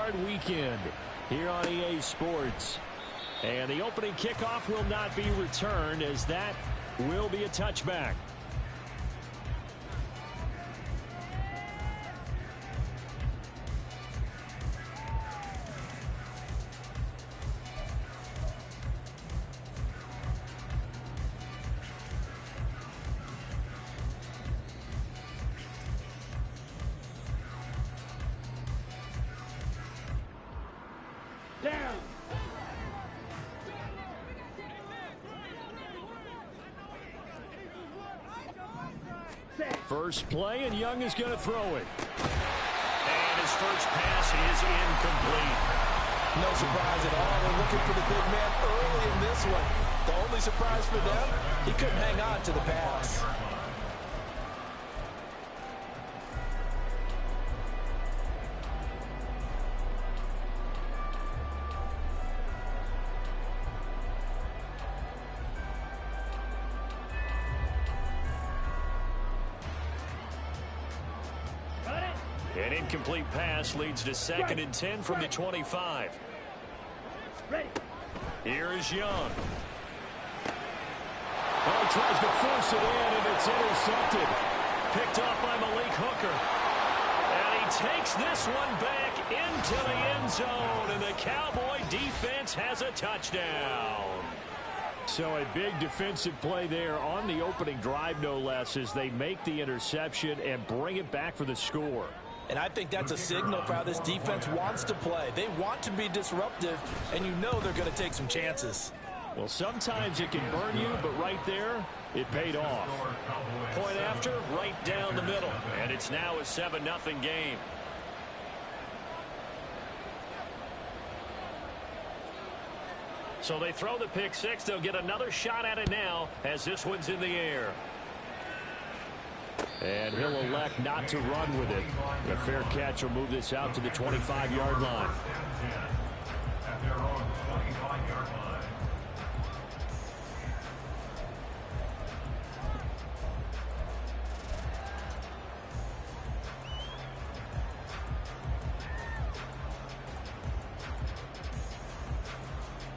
wild-card weekend here on EA Sports. And the opening kickoff will not be returned, as that will be a touchback. First play, and Young is going to throw it. And his first pass is incomplete. No surprise at all. They're looking for the big man early in this one. The only surprise for them, he couldn't hang on to the pass. An incomplete pass leads to 2nd and 10 from the 25. Here is Young. Oh, he tries to force it in, and it's intercepted. Picked off by Malik Hooker. And he takes this one back into the end zone, and the Cowboy defense has a touchdown. So a big defensive play there on the opening drive, no less, as they make the interception and bring it back for the score. And I think that's a signal for how this defense wants to play. They want to be disruptive, and you know they're going to take some chances. Well, sometimes it can burn you, but right there, it paid off. Point after, right down the middle. And it's now a 7-0 game. So they throw the pick six. They'll get another shot at it now as this one's in the air. And he'll elect not to run with it. A fair catch will move this out to the 25-yard line.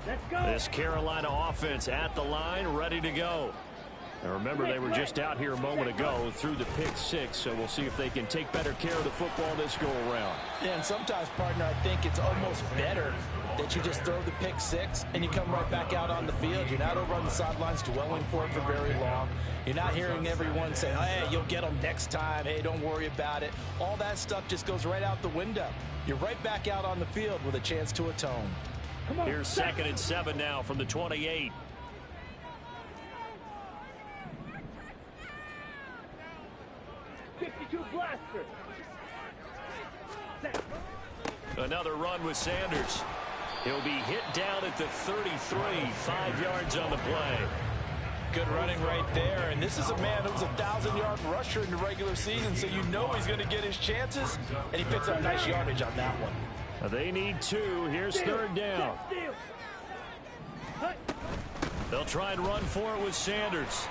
Let's go. This Carolina offense at the line, ready to go. And remember, they were just out here a moment ago through the pick six, so we'll see if they can take better care of the football this go-around. Yeah, and sometimes, partner, I think it's almost better that you just throw the pick six and you come right back out on the field. You're not over on the sidelines dwelling for it for very long. You're not hearing everyone say, hey, you'll get them next time. Hey, don't worry about it. All that stuff just goes right out the window. You're right back out on the field with a chance to atone. Here's 2nd and 7 now from the 28. Another run with Sanders. He'll be hit down at the 33, 5 yards on the play. Good running right there, and this is a man who's a 1,000-yard rusher in the regular season, so you know he's going to get his chances, and he picks up nice yardage on that one. They need 2. Here's 3rd down. They'll try and run for it with Sanders.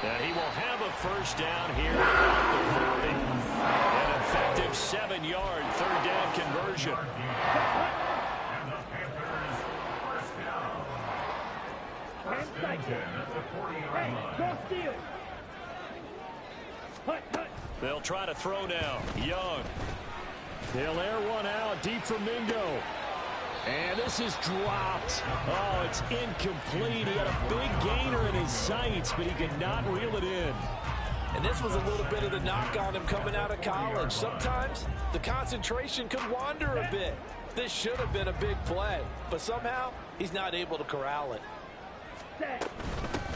And he will have a first down here at the 40. An effective 7-yard 3rd down conversion. They'll try to throw now. Young. They'll air one out deep from Mingo. And this is dropped. Oh, it's incomplete. He had a big gainer in his sights, but he could not reel it in. And this was a little bit of the knock on him coming out of college. Sometimes the concentration could wander a bit. This should have been a big play, but somehow he's not able to corral it.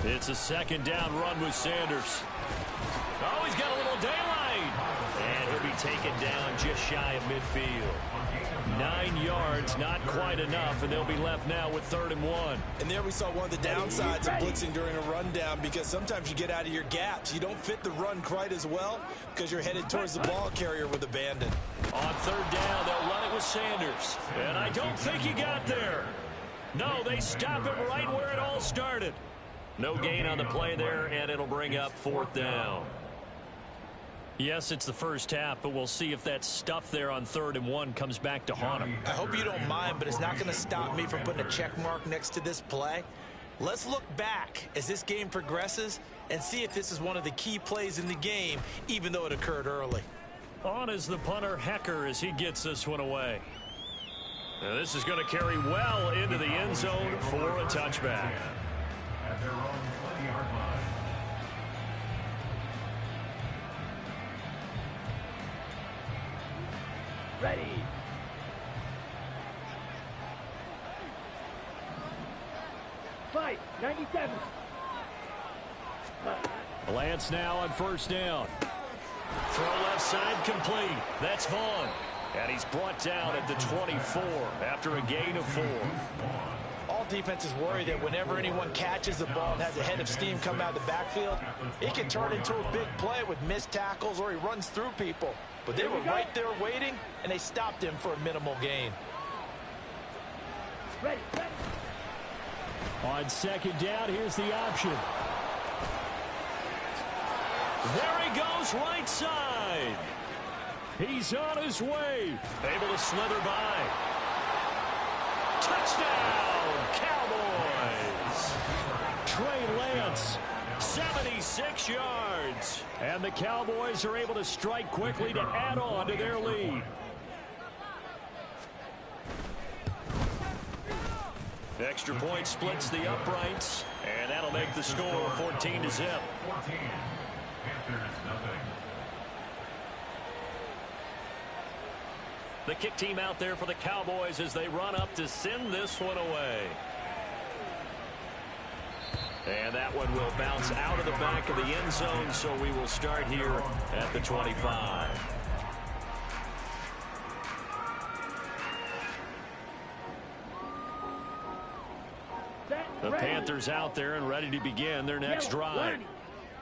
It's a 2nd down run with Sanders. Oh, he's got a little daylight. And he'll be taken down just shy of midfield. 9 yards, not quite enough, and they'll be left now with 3rd and 1. And there we saw one of the downsides of blitzing during a rundown, because sometimes you get out of your gaps. You don't fit the run quite as well because you're headed towards the ball carrier with abandon. On 3rd down, they'll run it with Sanders. And I don't think he got there. No, they stop him right where it all started. No gain on the play there, and it'll bring up 4th down. Yes, it's the first half, but we'll see if that stuff there on 3rd and 1 comes back to haunt him. I hope you don't mind, but it's not going to stop me from putting a check mark next to this play. Let's look back as this game progresses and see if this is one of the key plays in the game, even though it occurred early. On is the punter, Hecker, as he gets this one away. Now this is going to carry well into the end zone for a touchback. At their own 20-yard line. Ready. Fight. 97. Lance now on 1st down. Throw left side complete. That's Vaughn. And he's brought down at the 24 after a gain of 4. All defenses worry that whenever anyone catches the ball and has a head of steam come out of the backfield, it can turn into a big play with missed tackles or he runs through people. But they were right there waiting, and they stopped him for a minimal gain. Ready. On 2nd down, here's the option. There he goes, right side. He's on his way. Able to slither by. Touchdown, Cowboys. Trey Lance, 76 yards. And the Cowboys are able to strike quickly to add on to their lead. Extra point splits the uprights, and that'll make the score 14-0. 14. Panthers, nothing. The kick team out there for the Cowboys as they run up to send this one away. And that one will bounce out of the back of the end zone, so we will start here at the 25. The Panthers out there and ready to begin their next drive.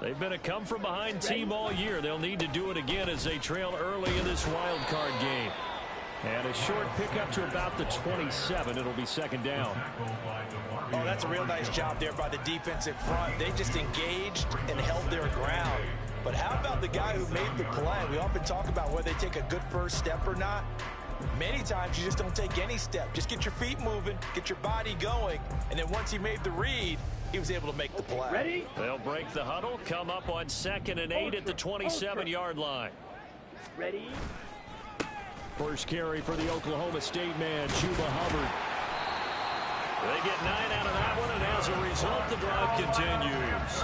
They've been a come-from-behind team all year. They'll need to do it again as they trail early in this wild card game. And a short pickup to about the 27. It'll be 2nd down. Oh, that's a real nice job there by the defensive front. They just engaged and held their ground. But how about the guy who made the play? We often talk about whether they take a good first step or not. Many times you just don't take any step. Just get your feet moving, get your body going, and then once he made the read, he was able to make the play. Ready? They'll break the huddle, come up on 2nd and 8 at the 27-yard line. Ready? First carry for the Oklahoma State man, Chuba Hubbard. They get 9 out of that one, and as a result, the drive continues.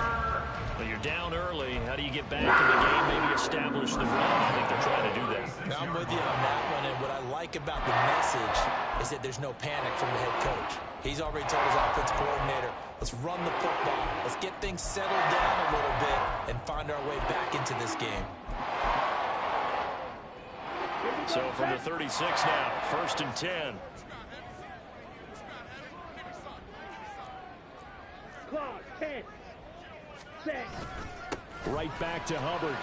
Well, you're down early. How do you get back in the game, maybe establish the run? I think they're trying to do that. Now, I'm with you on that one, and what I like about the message is that there's no panic from the head coach. He's already told his offense coordinator, let's run the football. Let's get things settled down a little bit and find our way back into this game. So from the 36 now, 1st and 10. Clock, 10. 6. Right back to Hubbard.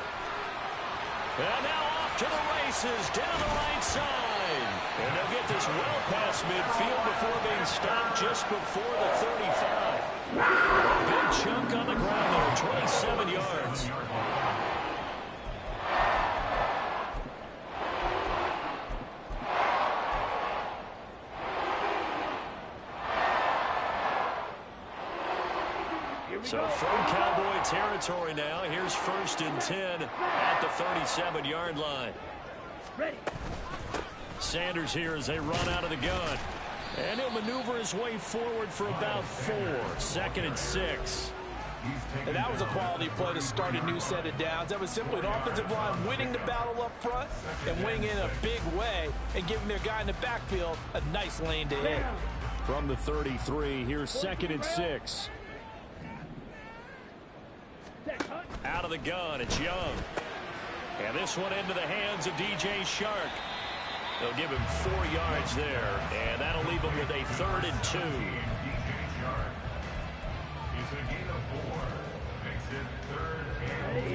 And now off to the races, down the right side. And they'll get this well past midfield before being stopped just before the 35. A big chunk on the ground there, 27 yards. So from Cowboy territory now, here's 1st and 10 at the 37-yard line. Ready. Sanders here as they run out of the gun. And he'll maneuver his way forward for about 4. 2nd and 6. And that was a quality play to start a new set of downs. That was simply an offensive line winning the battle up front and winning in a big way and giving their guy in the backfield a nice lane to hit. From the 33, here's 2nd and 6. Out of the gun, it's Young. And this one into the hands of DJ Shark. They'll give him 4 yards there, and that'll leave him with a 3rd and 2.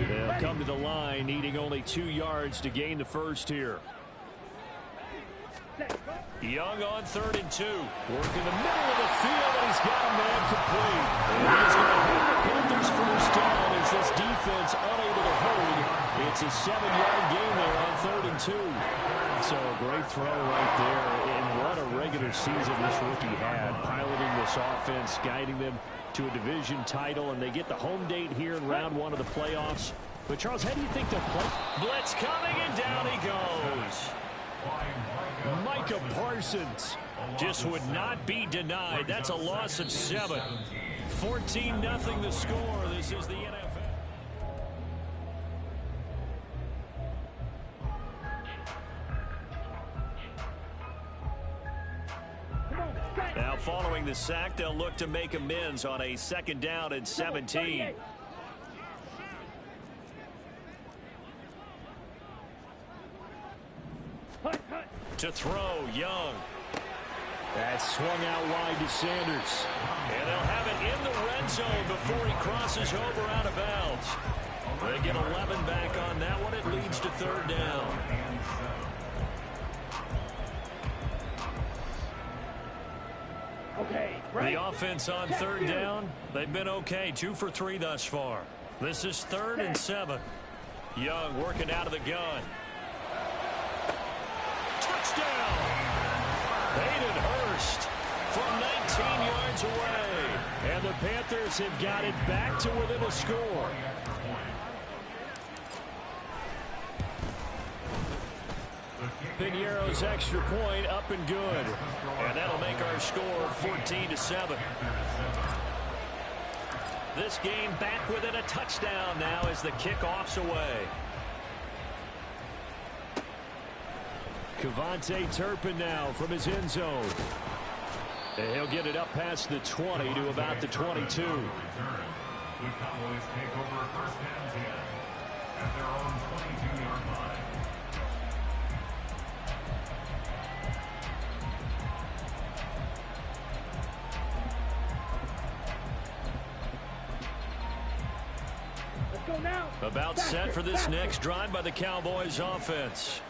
They'll come to the line, needing only 2 yards to gain the first here. Young on 3rd and 2. Working the middle of the field, and he's got a man complete. And he's going to have the Panthers first down as this defense unable to hold It's a 7-yard gain there on 3rd and 2. So a great throw right there. And what a regular season this rookie had, piloting this offense, guiding them to a division title, and they get the home date here in round 1 of the playoffs. But, Charles, how do you think they'll play? Blitz coming, and down he goes. Micah Parsons just would not be denied. That's a loss of 7. 14-0 the score. This is the NFL. Now, following the sack, they'll look to make amends on a 2nd down and 17. To throw, Young. That's swung out wide to Sanders. And they'll have it in the red zone before he crosses over out of bounds. They get 11 back on that one. It leads to 3rd down. The offense on 3rd down, they've been okay. 2 for 3 thus far. This is 3rd and 7. Young working out of the gun. Touchdown! Hayden Hurst from 19 yards away. And the Panthers have got it back to within a score. Piñeiro's extra point up and good. And that'll make our score 14-7. This game back within a touchdown now as the kickoff's away. Kevontae Turpin now from his end zone. And he'll get it up past the 20 to about the 22. The Cowboys take over 1st and 10 at their own 22-yard line. About set for this next drive by the Cowboys offense.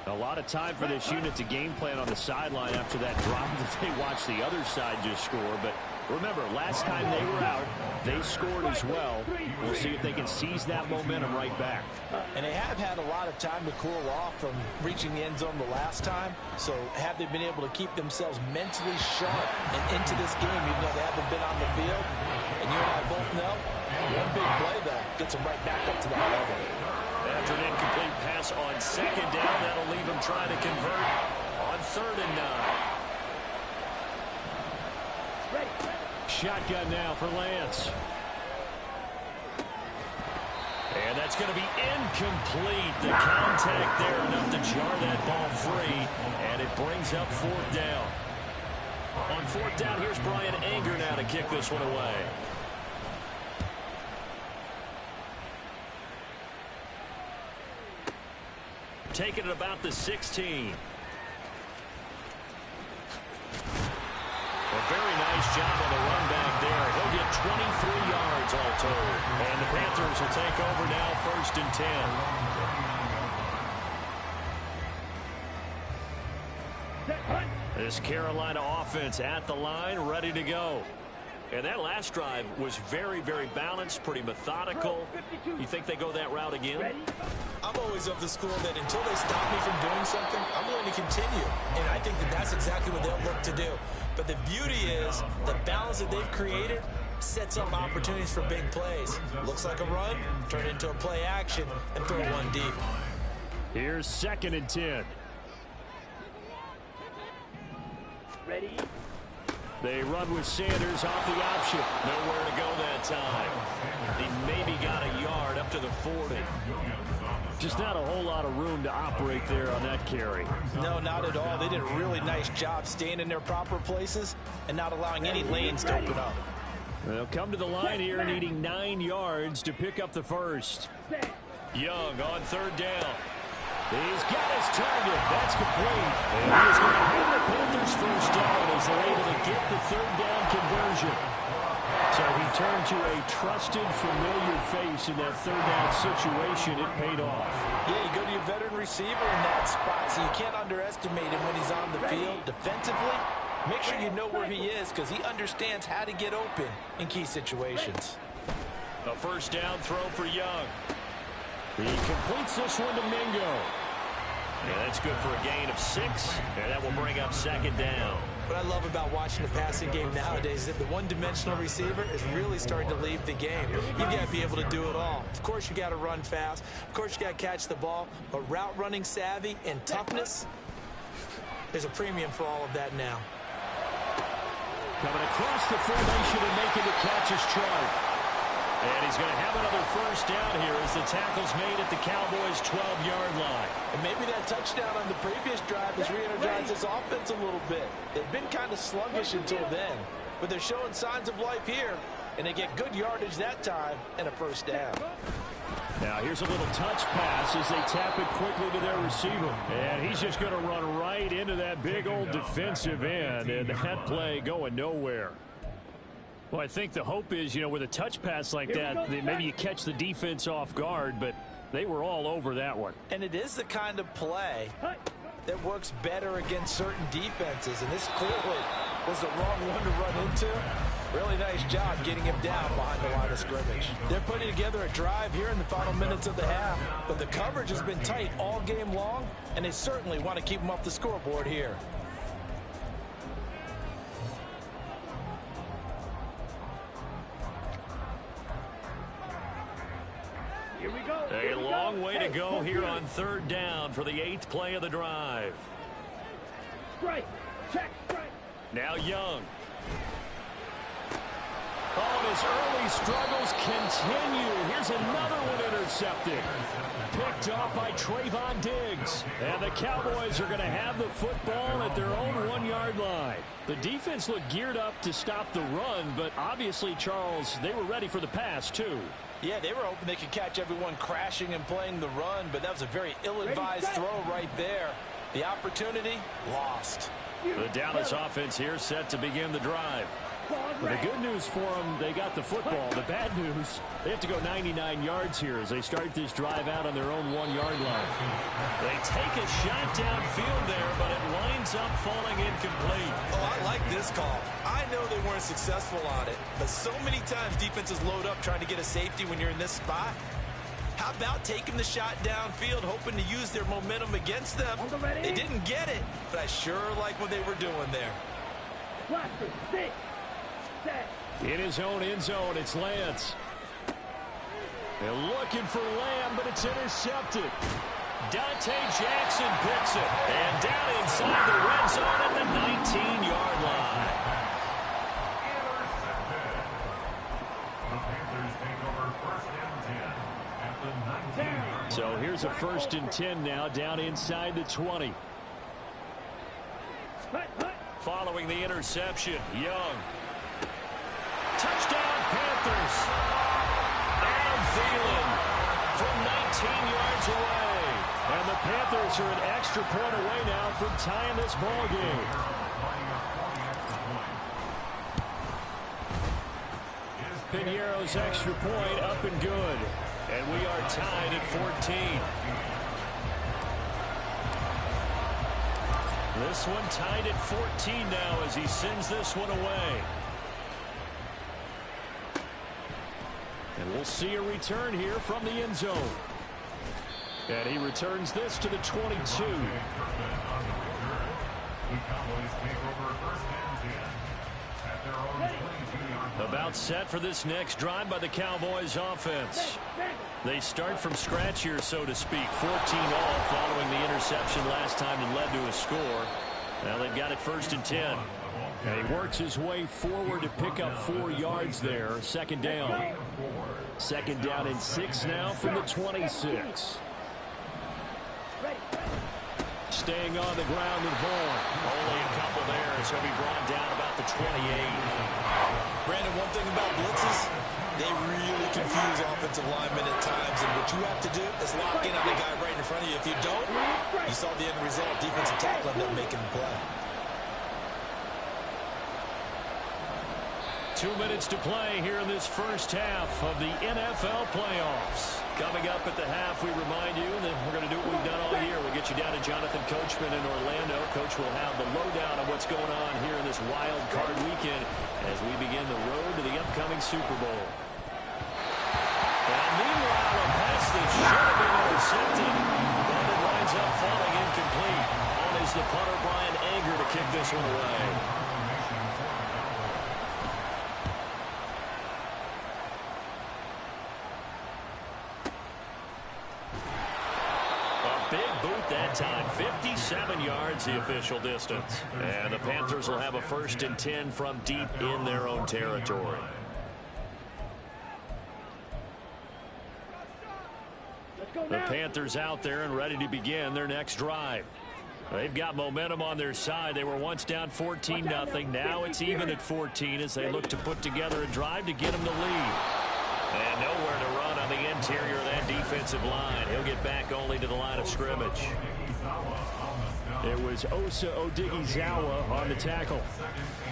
A lot of time for this unit to game plan on the sideline after that drive that they watched the other side just score. But remember, last time they were out, they scored as well. We'll see if they can seize that momentum right back. And they have had a lot of time to cool off from reaching the end zone the last time. So have they been able to keep themselves mentally sharp and into this game, even though they haven't been on the field? And you and I both know, one big play, though, gets them right back up to that level. After an incomplete pass on 2nd down, that'll leave them trying to convert on 3rd and 9. Shotgun now for Lance. And that's going to be incomplete. The contact there enough to jar that ball free. And it brings up 4th down. On 4th down, here's Brian Anger now to kick this one away. Taking it about the 16. A very nice job on the run back there. He'll get 23 yards all told. And the Panthers will take over now 1st and 10. This Carolina offense at the line, ready to go. And that last drive was very, very balanced, pretty methodical. You think they go that route again? I'm always of the school that until they stop me from doing something, I'm willing to continue. And I think that that's exactly what they'll look to do. But the beauty is the balance that they've created sets up opportunities for big plays. Looks like a run, turn into a play action, and throw one deep. Here's 2nd and 10. Ready? They run with Sanders off the option. Nowhere to go that time. He maybe got a yard up to the 40. Just not a whole lot of room to operate there on that carry. No, not at all. They did a really nice job staying in their proper places and not allowing any lanes to open up. They'll come to the line here needing 9 yards to pick up the first. Young on 3rd down. He's got his target. That's complete. And he is going to have the Panthers first down as they're able to get the 3rd down conversion. So he turned to a trusted, familiar face in that 3rd down situation. It paid off. Yeah, you go to your veteran receiver in that spot, so you can't underestimate him when he's on the field defensively. Make sure you know where he is because he understands how to get open in key situations. A 1st down throw for Young. He completes this one to Mingo. And that's good for a gain of 6, and that will bring up second down. What I love about watching the passing game nowadays is that the one-dimensional receiver is really starting to leave the game. You've got to be able to do it all. Of course, you got to run fast. Of course, you got to catch the ball. But route running savvy and toughness, there's a premium for all of that now. Coming across the formation and making the catch is Trout. And he's going to have another first down here as the tackle's made at the Cowboys' 12-yard line. And maybe that touchdown on the previous drive has re-energized this offense a little bit. They've been kind of sluggish until then, but they're showing signs of life here, and they get good yardage that time and a first down. Now here's a little touch pass as they tap it quickly to their receiver. And he's just going to run right into that big old defensive end, and that play going nowhere. Well, I think the hope is, with a touch pass like that, maybe you catch the defense off guard, but they were all over that one. And it is the kind of play that works better against certain defenses, and this clearly was the wrong one to run into. Really nice job getting him down behind the line of scrimmage. They're putting together a drive here in the final minutes of the half, but the coverage has been tight all game long, and they certainly want to keep them off the scoreboard here. A long way to go here on third down for the 8th play of the drive. Strike. Check. Strike. Now Young. Oh, and his early struggles continue. Here's another one intercepted. Picked off by Trayvon Diggs. And the Cowboys are going to have the football at their own 1-yard line. The defense looked geared up to stop the run, but obviously, Charles, they were ready for the pass, too. Yeah, they were hoping they could catch everyone crashing and playing the run, but that was a very ill-advised throw right there. The opportunity, lost. The Dallas offense here set to begin the drive. Well, the good news for them, they got the football. The bad news, they have to go 99 yards here as they start this drive out on their own 1-yard line. They take a shot downfield there, but it winds up falling incomplete. Oh, I like this call. I know they weren't successful on it, but so many times defenses load up trying to get a safety when you're in this spot. How about taking the shot downfield, hoping to use their momentum against them? They didn't get it, but I sure like what they were doing there. In his own end zone, it's Lance. They're looking for Lamb, but it's intercepted. Dante Jackson picks it. And down inside the red zone at the 19-yard line. So here's a 1st and 10 now, down inside the 20. Following the interception, Young. Touchdown, Panthers. Adam Thielen from 19 yards away. And the Panthers are an extra point away now from tying this ball game. Piñeiro's extra point up and good. And we are tied at 14. This one tied at 14 now as he sends this one away. And we'll see a return here from the end zone. And he returns this to the 22. About set for this next drive by the Cowboys offense. They start from scratch here, so to speak. 14 all following the interception last time that led to a score. Now they've got it 1st and 10. And he works his way forward to pick up 4 yards there. 2nd down. 2nd down and 6 now from the 26. Staying on the ground with Vaughn. Only a couple there as he'll be brought down about the 28. Brandon, one thing about blitzes, they really confuse offensive linemen at times, and what you have to do is lock in on the guy right in front of you. If you don't, you saw the end result. Defensive tackle ended up making the play. 2 minutes to play here in this first half of the NFL playoffs. Coming up at the half, we remind you that we're going to do what we've done all year. We'll get you down to Jonathan Coachman in Orlando. Coach will have the lowdown on what's going on here in this wild card weekend as we begin the road to the upcoming Super Bowl. And meanwhile, a pass that should have been intercepted, and it winds up falling incomplete. On is the punter, Brian Anger, to kick this one away. Big boot that time. 57 yards the official distance. And the Panthers will have a 1st and 10 from deep in their own territory. The Panthers out there and ready to begin their next drive. They've got momentum on their side. They were once down 14-0. Now it's even at 14 as they look to put together a drive to get them the lead. And nowhere to run on the interior of that defensive line. He'll get back only to the line of scrimmage. It was Osa Odighizuwa on the tackle.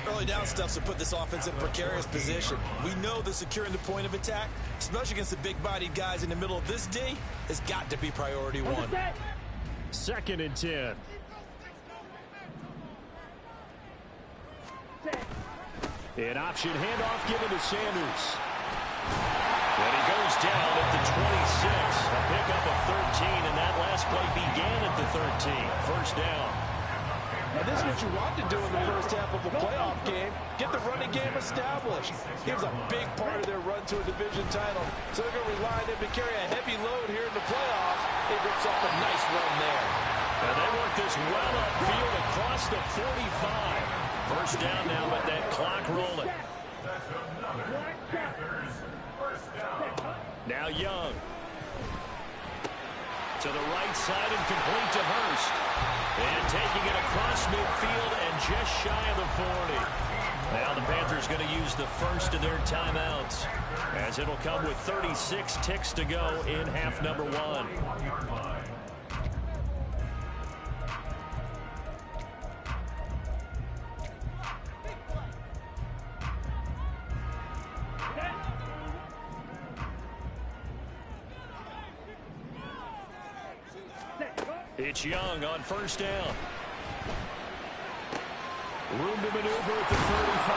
Early down stuff to put this offense in a precarious position. We know that securing the point of attack, especially against the big-bodied guys in the middle of this D, has got to be priority one. 2nd and 10. An option handoff given to Sanders. And he goes down at the 26. A pickup of 13, and that last play began at the 13. 1st down. And this is what you want to do in the first half of a playoff game. Get the running game established. Gives a big part of their run to a division title. So they're going to rely on him to carry a heavy load here in the playoffs. He rips off a nice run there. And they work this well upfield across the 45. 1st down now, but that clock rolling. Now Young. To the right side and complete to Hurst. And taking it across midfield and just shy of the 40. Now the Panthers going to use the first of their timeouts, as it'll come with 36 ticks to go in half number 1. It's Young on 1st down. Room to maneuver at the 35.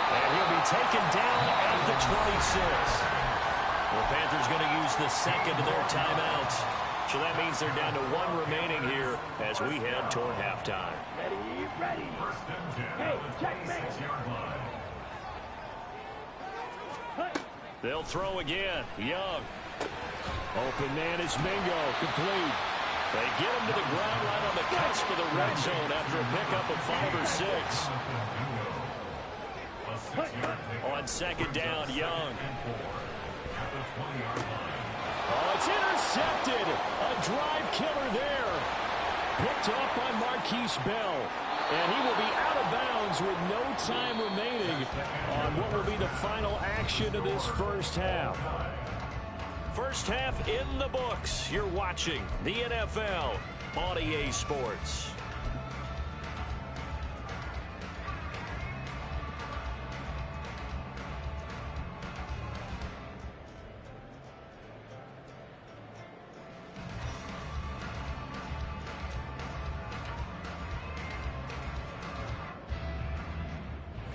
And he'll be taken down at the 26. The Panthers going to use the 2nd of their timeouts. So that means they're down to 1 remaining here as we head toward halftime. Ready. Hey, checkmate. They'll throw again. Young. Open man is Mingo. Complete. They get him to the ground right on the cusp of the red zone after a pickup of 5 or 6. On 2nd down, Young. Oh, it's intercepted. A drive killer there. Picked off by Marquise Bell. And he will be out of bounds with no time remaining on what will be the final action of this first half. First half in the books. You're watching the NFL on EA Sports.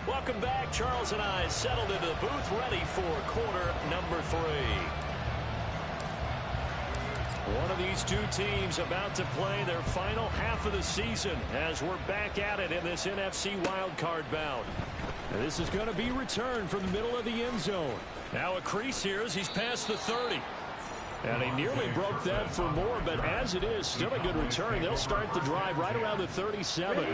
Welcome back. Charles and I settled into the booth, ready for quarter number 3. One of these two teams about to play their final half of the season as we're back at it in this NFC wildcard bout. And this is going to be returned from the middle of the end zone. Now a crease here as he's past the 30. And he nearly broke that for more, but as it is, still a good return. They'll start the drive right around the 37.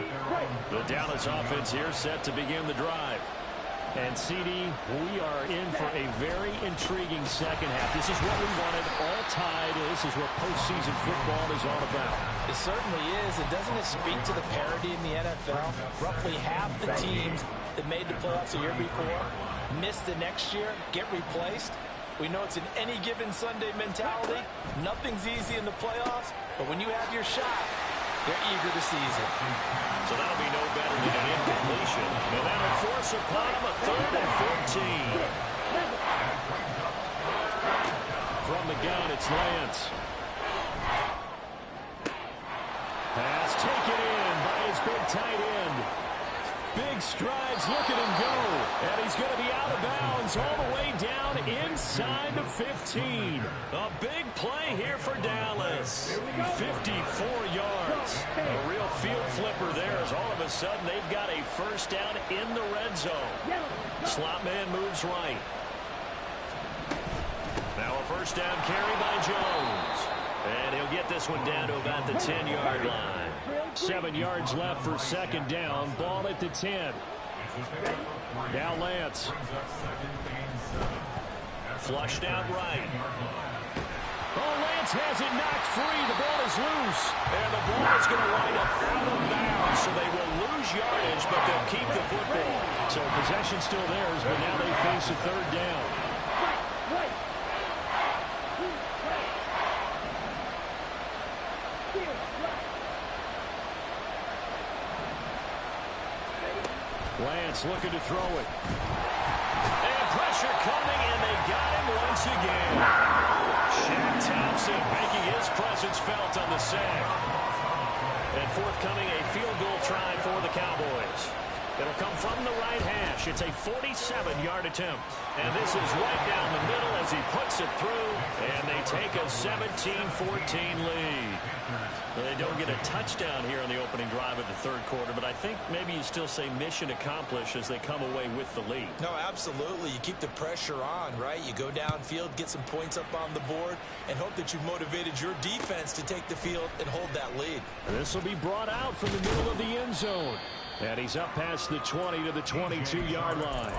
The Dallas offense here set to begin the drive. And, CD, we are in for a very intriguing second half. This is what we wanted, all tied. This is what postseason football is all about. It certainly is. And doesn't it speak to the parity in the NFL? Roughly half the teams that made the playoffs a year before missed the next year, get replaced. We know it's an any given Sunday mentality. Nothing's easy in the playoffs, but when you have your shot, they're eager to seize it. So that'll be no better than an incompletion. And that'll force upon him a 3rd and 14. From the gun, it's Lance. Pass taken in by his big tight end. Big Taking strides, look at him go. And he's going to be out of bounds all the way down inside the 15. A big play here for Dallas. 54 yards. A real field flipper there as all of a sudden they've got a first down in the red zone. Slot man moves right. Now a first down carry by Jones. And he'll get this one down to about the 10-yard line. 7 yards left for second down. Ball at the 10. Now Lance. Flushed out right. Oh, Lance has it knocked free. The ball is loose. And the ball is going to wind up out of bounds. So they will lose yardage, but they'll keep the football. So possession still theirs, but now they face a third down. Lance looking to throw it. And pressure coming, and they got him once again. Shaq Thompson making his presence felt on the sack. And forthcoming a field goal try for the Cowboys. It'll come from the right hash. It's a 47-yard attempt. And this is right down the middle as he puts it through. And they take a 17-14 lead. They don't get a touchdown here on the opening drive of the third quarter, but I think maybe you still say mission accomplished as they come away with the lead. No, absolutely. You keep the pressure on, right? You go downfield, get some points up on the board, and hope that you've motivated your defense to take the field and hold that lead. This will be brought out from the middle of the end zone. And he's up past the 20 to the 22-yard line.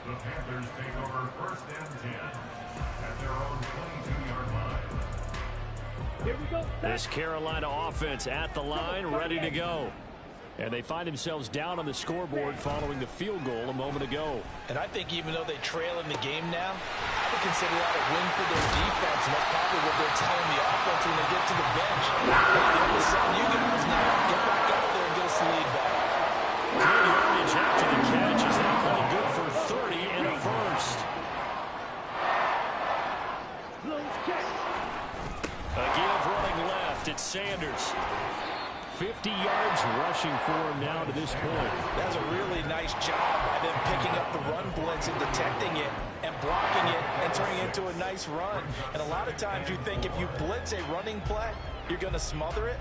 The Panthers take over first and 10 at their own 22-yard line. Here we go. This Carolina offense at the line, ready to go. And they find themselves down on the scoreboard following the field goal a moment ago. And I think even though they trail in the game now, I would consider that a win for their defense, and that's probably what they're telling the offense when they get to the bench. Hey, this is on you guys now. Get back out there and get us the lead back. Good yardage after the catch as that play good for 30 and a first. A give running left. It's Sanders. 50 yards rushing for him now to this point. That's a really nice job by them picking up the run blitz and detecting it and blocking it and turning it into a nice run. And a lot of times you think if you blitz a running play, you're going to smother it.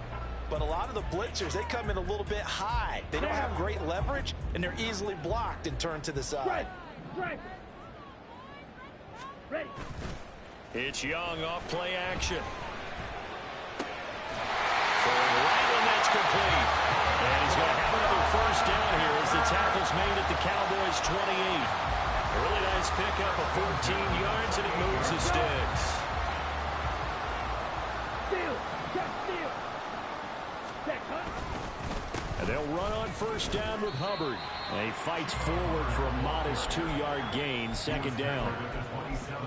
But a lot of the blitzers, they come in a little bit high. They don't have great leverage, and they're easily blocked and turned to the side. Ready. It's Young off play action. Right when that's complete. And he's going to have another first down here as the tackle's made at the Cowboys' 28. A really nice pickup of 14 yards, and it moves the sticks. Steal. Steal. And they'll run on first down with Hubbard. And he fights forward for a modest 2-yard gain, second down.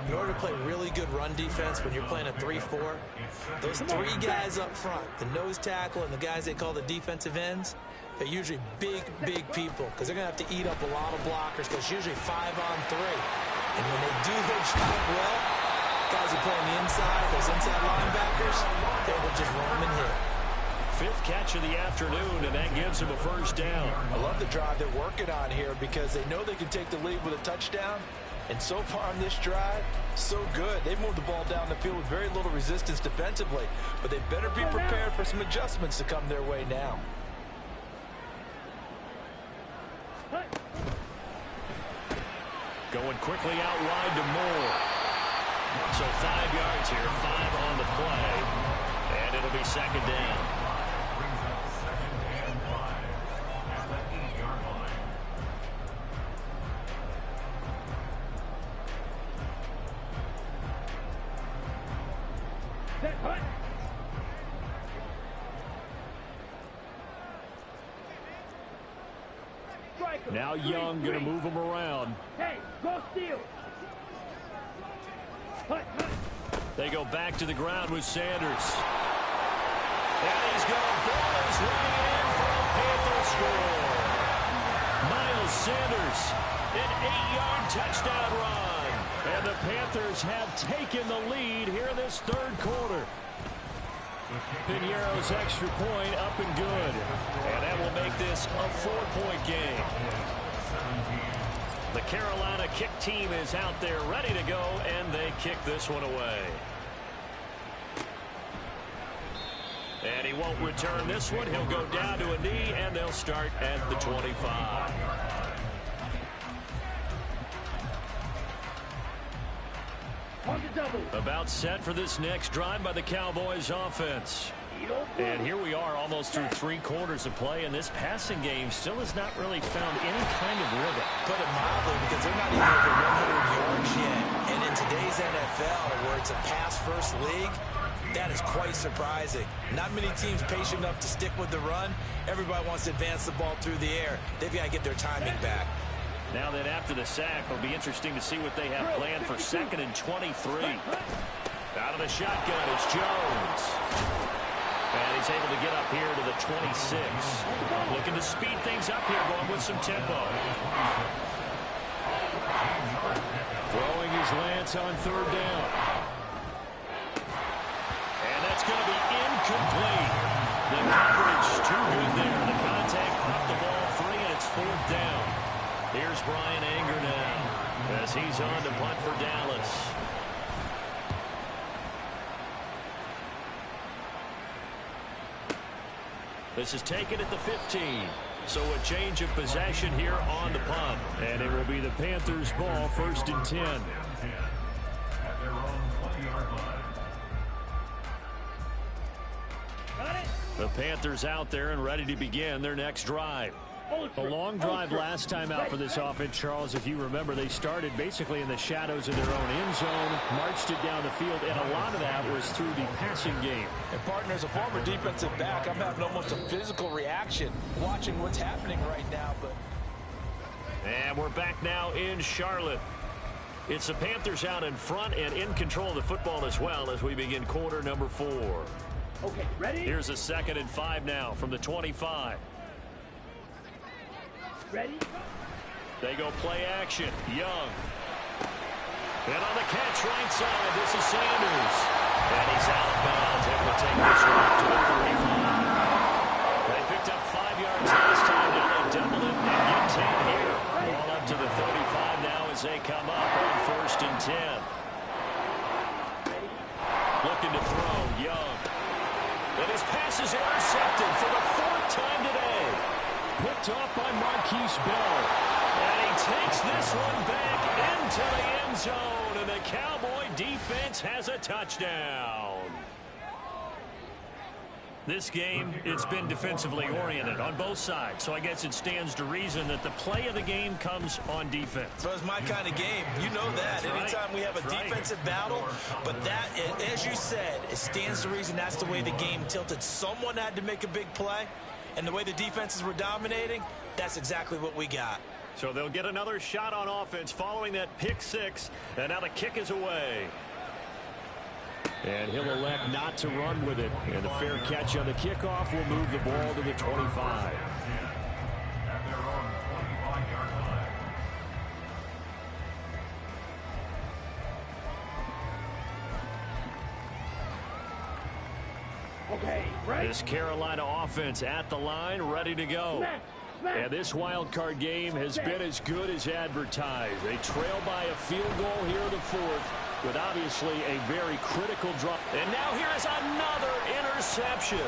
In order to play really good run defense when you're playing a 3-4, those three guys up front, the nose tackle and the guys they call the defensive ends, they're usually big people because they're going to have to eat up a lot of blockers because it's usually 5-on-3. And when they do their job well, guys who play on the inside, those inside linebackers, they will just run them and hit. Fifth catch of the afternoon, and that gives him a first down. I love the drive they're working on here because they know they can take the lead with a touchdown. And so far on this drive, so good. They've moved the ball down the field with very little resistance defensively. But they better be prepared for some adjustments to come their way now. Going quickly out wide to Moore. So 5 yards here, 5 on the play. And it'll be second down. Brings up second and 5 at the 8-yard line. Now Young going to move him around. Hey, go steal. They go back to the ground with Sanders. And he's going to ball his way in for a Panther score. Miles Sanders, an 8-yard touchdown run. And the Panthers have taken the lead here in this third quarter. The Piñeiro's extra point up and good. And that will make this a 4-point game. The Carolina kick team is out there ready to go, and they kick this one away. And he won't return this one. He'll go down to a knee, and they'll start at the 25. About set for this next drive by the Cowboys offense. And here we are almost through 3 quarters of play, and this passing game still has not really found any kind of rhythm. Put it mildly, because they're not even over 100 yards yet. And in today's NFL, where it's a pass-first league, that is quite surprising. Not many teams patient enough to stick with the run. Everybody wants to advance the ball through the air. They've got to get their timing back. Now that after the sack, it'll be interesting to see what they have planned for 2nd and 23. Out of the shotgun, it's Jones. And he's able to get up here to the 26. Looking to speed things up here, going with some tempo. Throwing his lance on 3rd down. And that's going to be incomplete. The coverage too good there. The contact popped the ball free, and it's 4th down. Here's Brian Anger now as he's on to punt for Dallas. This is taken at the 15. So a change of possession here on the punt. And it will be the Panthers' ball, 1st and 10. At their own 20-yard line. The Panthers out there and ready to begin their next drive. A long drive last time out for this offense, Charles. If you remember, they started basically in the shadows of their own end zone, marched it down the field, and a lot of that was through the passing game. And, partner, as a former defensive back, I'm having almost a physical reaction watching what's happening right now. And we're back now in Charlotte. It's the Panthers out in front and in control of the football as well as we begin quarter number 4. Okay, ready? Here's a 2nd and 5 now from the 25. Ready? They go play action. Young. And on the catch right side, this is Sanders. And he's out of bounds. Able to take this one up to the 35. They picked up 5 yards last time. Now they doubled it and get 10 here. Ball up to the 35 now as they come up on 1st and 10. Looking to throw. Young. And his pass is intercepted for the 4th time today. Picked off by Marquise Bell. And he takes this one back into the end zone. And the Cowboy defense has a touchdown. This game, it's been defensively oriented on both sides. So I guess it stands to reason that the play of the game comes on defense. So it's my kind of game. You know that. Anytime we have a defensive battle. But that, as you said, it stands to reason that's the way the game tilted. Someone had to make a big play. And the way the defenses were dominating, that's exactly what we got. So they'll get another shot on offense following that pick 6. And now the kick is away. And he'll elect not to run with it. And the fair catch on the kickoff will move the ball to the 25. At their own 25-yard line. Okay, ready? This Carolina offense at the line, ready to go. And this wild card game has been as good as advertised. They trail by a field goal here in the 4th with obviously a very critical drop. And now here is another interception.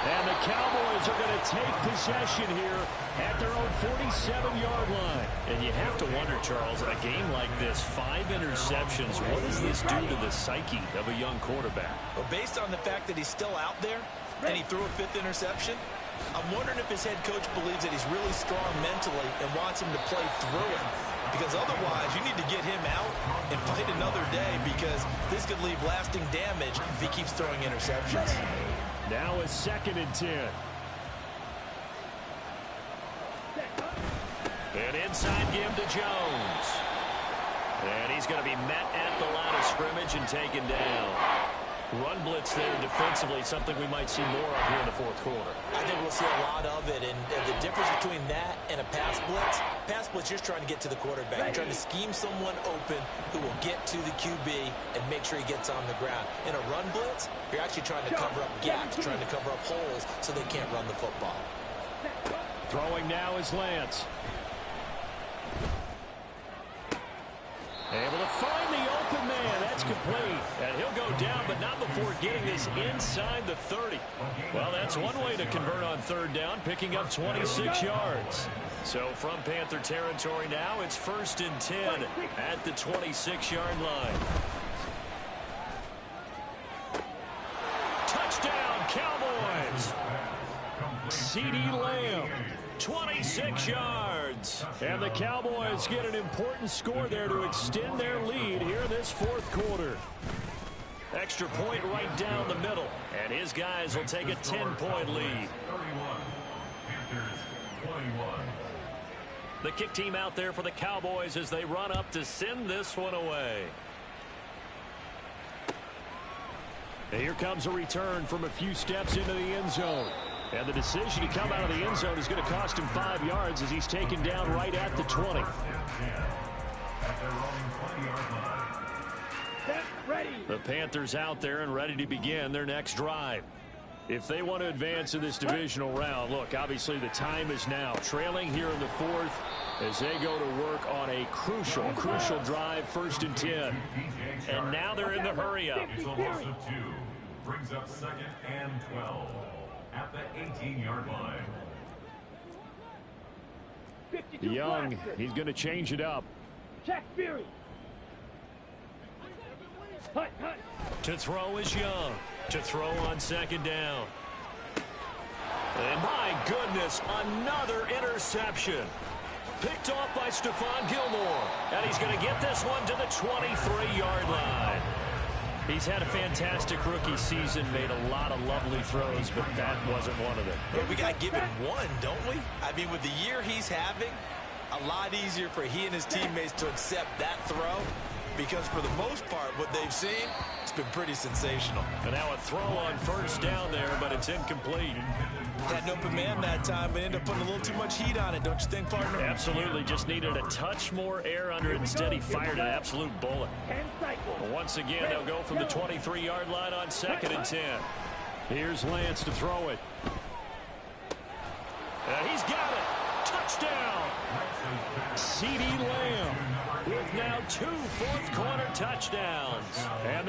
And the Cowboys are going to take possession here at their own 47-yard line. And you have to wonder, Charles, a game like this, 5 interceptions, what does this do to the psyche of a young quarterback? Well, based on the fact that he's still out there and he threw a 5th interception, I'm wondering if his head coach believes that he's really strong mentally and wants him to play through it. Because otherwise, you need to get him out and fight another day, because this could leave lasting damage if he keeps throwing interceptions. Now a 2nd and 10. And inside give to Jones. And he's going to be met at the line of scrimmage and taken down. Run blitz there defensively, something we might see more of here in the fourth quarter. I think we'll see a lot of it, and the difference between that and a pass blitz, you're just trying to get to the quarterback. You're trying to scheme someone open who will get to the QB and make sure he gets on the ground. In a run blitz, you're actually trying to cover up gaps, trying to cover up holes so they can't run the football. Throwing now is Lance. Able to find the open man. That's complete. And he'll go down, but not before getting this inside the 30. Well, that's one way to convert on third down, picking up 26 yards. So from Panther territory now, it's 1st and 10 at the 26-yard line. Touchdown, Cowboys. CeeDee Lamb. 26 yards. And the Cowboys get an important score there to extend their lead here in this fourth quarter. Extra point right down the middle. And his guys will take a 10-point lead. The kick team out there for the Cowboys as they run up to send this one away. And here comes a return from a few steps into the end zone. And the decision to come out of the end zone is going to cost him 5 yards as he's taken down right at the 20. The Panthers out there and ready to begin their next drive. If they want to advance in this divisional round, look, obviously the time is now. Trailing here in the fourth as they go to work on a crucial drive, 1st and 10. And now they're in the hurry-up. It's a loss of 2. Brings up 2nd and 12. At the 18-yard line. Young, he's going to change it up. Check Fury. Hut. To throw is Young. To throw on 2nd down. And my goodness, another interception. Picked off by Stephon Gilmore. And he's going to get this one to the 23-yard line. He's had a fantastic rookie season, made a lot of lovely throws, but that wasn't one of them. But we got to give him one, don't we? I mean, with the year he's having, a lot easier for he and his teammates to accept that throw because for the most part, what they've seen, it's been pretty sensational. And now a throw on 1st down there, but it's incomplete. Had an open man that time, but ended up putting a little too much heat on it, don't you think, partner? Absolutely. Just needed a touch more air under it. Instead, he fired an absolute bullet. Once again, they'll go from the 23-yard line on 2nd and 10. Here's Lance to throw it. And he's got it. Touchdown. CeeDee Lamb with now 2 fourth-quarter touchdowns. And